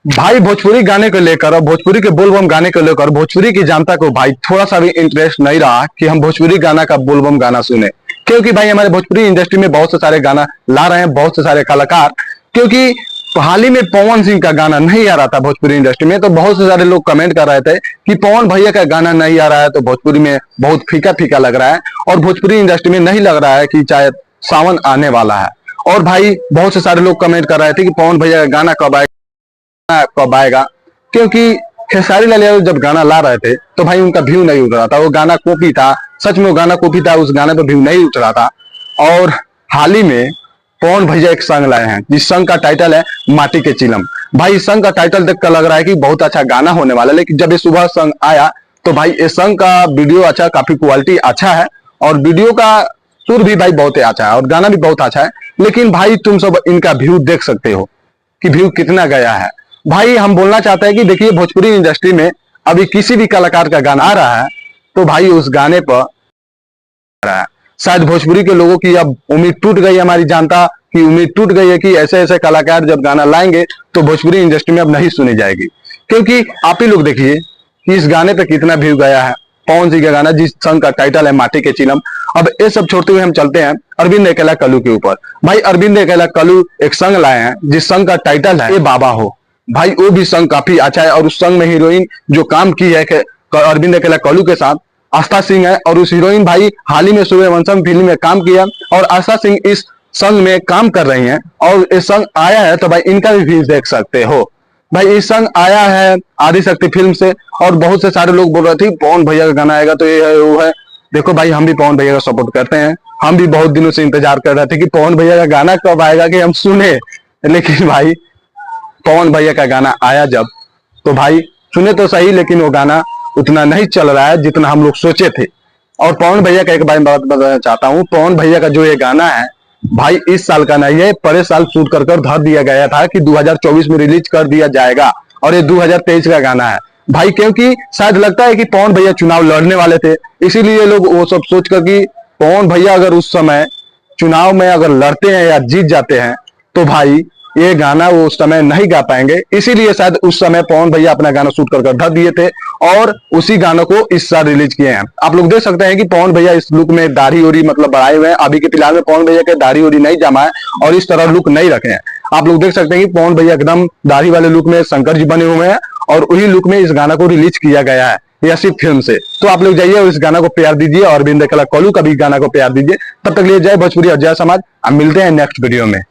भाई भोजपुरी गाने को लेकर और भोजपुरी के बोलबम गाने को लेकर भोजपुरी की जनता को भाई थोड़ा सा भी इंटरेस्ट नहीं रहा कि हम भोजपुरी गाना का बोलबम गाना सुने। क्योंकि भाई हमारे भोजपुरी इंडस्ट्री में बहुत से सारे गाना ला रहे हैं, बहुत से सारे कलाकार। क्योंकि हाल ही में पवन सिंह का गाना नहीं आ रहा था भोजपुरी इंडस्ट्री में, तो बहुत से सारे लोग कमेंट कर रहे थे कि पवन भैया का गाना नहीं आ रहा है तो भोजपुरी में बहुत फीका फीका लग रहा है और भोजपुरी इंडस्ट्री में नहीं लग रहा है कि शायद सावन आने वाला है। और भाई बहुत से सारे लोग कमेंट कर रहे थे कि पवन भैया का गाना कब आएगा। क्योंकि खेसारी लाल यादव जब गाना ला रहे थे तो भाई उनका व्यू नहीं उठ रहा था, वो गाना कॉपी था, सच में वो गाना कॉपी था, उस गाने पर व्यू नहीं उठ रहा था। और हाल ही में पवन भैया एक सॉन्ग लाए हैं जिस सॉन्ग का टाइटल है माटी के चिलम। भाई इस सॉन्ग का टाइटल देखकर लग रहा है कि बहुत अच्छा गाना होने वाला है, लेकिन जब ये सुबह सॉन्ग आया तो भाई इस सॉन्ग का वीडियो अच्छा, काफी क्वालिटी अच्छा है और वीडियो का सुर भी भाई बहुत अच्छा है और गाना भी बहुत अच्छा है। लेकिन भाई तुम सब इनका व्यू देख सकते हो कि व्यू कितना गया है। भाई हम बोलना चाहते हैं कि देखिए भोजपुरी इंडस्ट्री में अभी किसी भी कलाकार का गाना आ रहा है तो भाई उस गाने पर रहा है, शायद भोजपुरी के लोगों की अब उम्मीद टूट गई है, हमारी जनता की उम्मीद टूट गई है कि ऐसे ऐसे कलाकार जब गाना लाएंगे तो भोजपुरी इंडस्ट्री में अब नहीं सुनी जाएगी। क्योंकि आप ही लोग देखिए कि इस गाने पे कितना व्यू गया है, पवन सिंह का गाना जिस सॉन्ग का टाइटल है माटी के चिलम। अब ये सब छोड़ते हुए हम चलते हैं अरविंद अकेला कल्लू के ऊपर। भाई अरविंद अकेला कल्लू एक सॉन्ग लाए हैं जिस सॉन्ग का टाइटल है ए बाबा हो। भाई वो भी सॉन्ग काफी अच्छा है और उस सॉन्ग में हीरोइन जो काम की है अरविंद अकेला कल्लू के साथ आस्था सिंह है, और उस हीरोइन भाई हाल ही में सूर्यवंशम फिल्म में काम किया और आस्था सिंह इस सॉन्ग में काम कर रही हैं और ये सॉन्ग आया है तो भाई इनका भी व्यूज देख सकते हो। भाई ये सॉन्ग आया है आदिशक्ति फिल्म से और बहुत से सारे लोग बोल रहे थे पवन भैया का गाना आएगा तो ये है वो है। देखो भाई हम भी पवन भैया का सपोर्ट करते हैं, हम भी बहुत दिनों से इंतजार कर रहे थे कि पवन भैया का गाना कब आएगा कि हम सुने। लेकिन भाई पवन भैया का गाना आया जब तो भाई सुने तो सही, लेकिन वो गाना उतना नहीं चल रहा है जितना हम लोग सोचे थे। और पवन भैया का एक बार बात बताना चाहता हूँ, पवन भैया का जो ये गाना है भाई इस साल का नहीं है, परे साल शूट कर धर दिया गया था कि 2024 में रिलीज कर दिया जाएगा और ये 2023 का गाना है भाई। क्योंकि शायद लगता है कि पवन भैया चुनाव लड़ने वाले थे, इसीलिए लोग वो सब सोच कर कि पवन भैया अगर उस समय चुनाव में अगर लड़ते हैं या जीत जाते हैं तो भाई ये गाना वो उस समय नहीं गा पाएंगे, इसीलिए शायद उस समय पवन भैया अपना गाना शूट कर धर दिए थे और उसी गानों को इस साल रिलीज किए हैं। आप लोग देख सकते हैं कि पवन भैया इस लुक में दाढ़ी ओढ़ी मतलब बढ़ाए हुए हैं। अभी के फिलहाल में पवन भैया के दाढ़ी ओढ़ी नहीं जमा है और इस तरह लुक नहीं रखे हैं। आप लोग देख सकते हैं कि पवन भैया एकदम दाढ़ी वाले लुक में शंकर जी बने हुए हैं और वही लुक में इस गाना को रिलीज किया गया है यसी फिल्म से। तो आप लोग जाइए और इस गाना को प्यार दीजिए और अरविंद अकेला कल्लू का भी गाना को प्यार दीजिए। तब तक लिए जय भोजपुरी और जय समाज। अब मिलते हैं नेक्स्ट वीडियो में।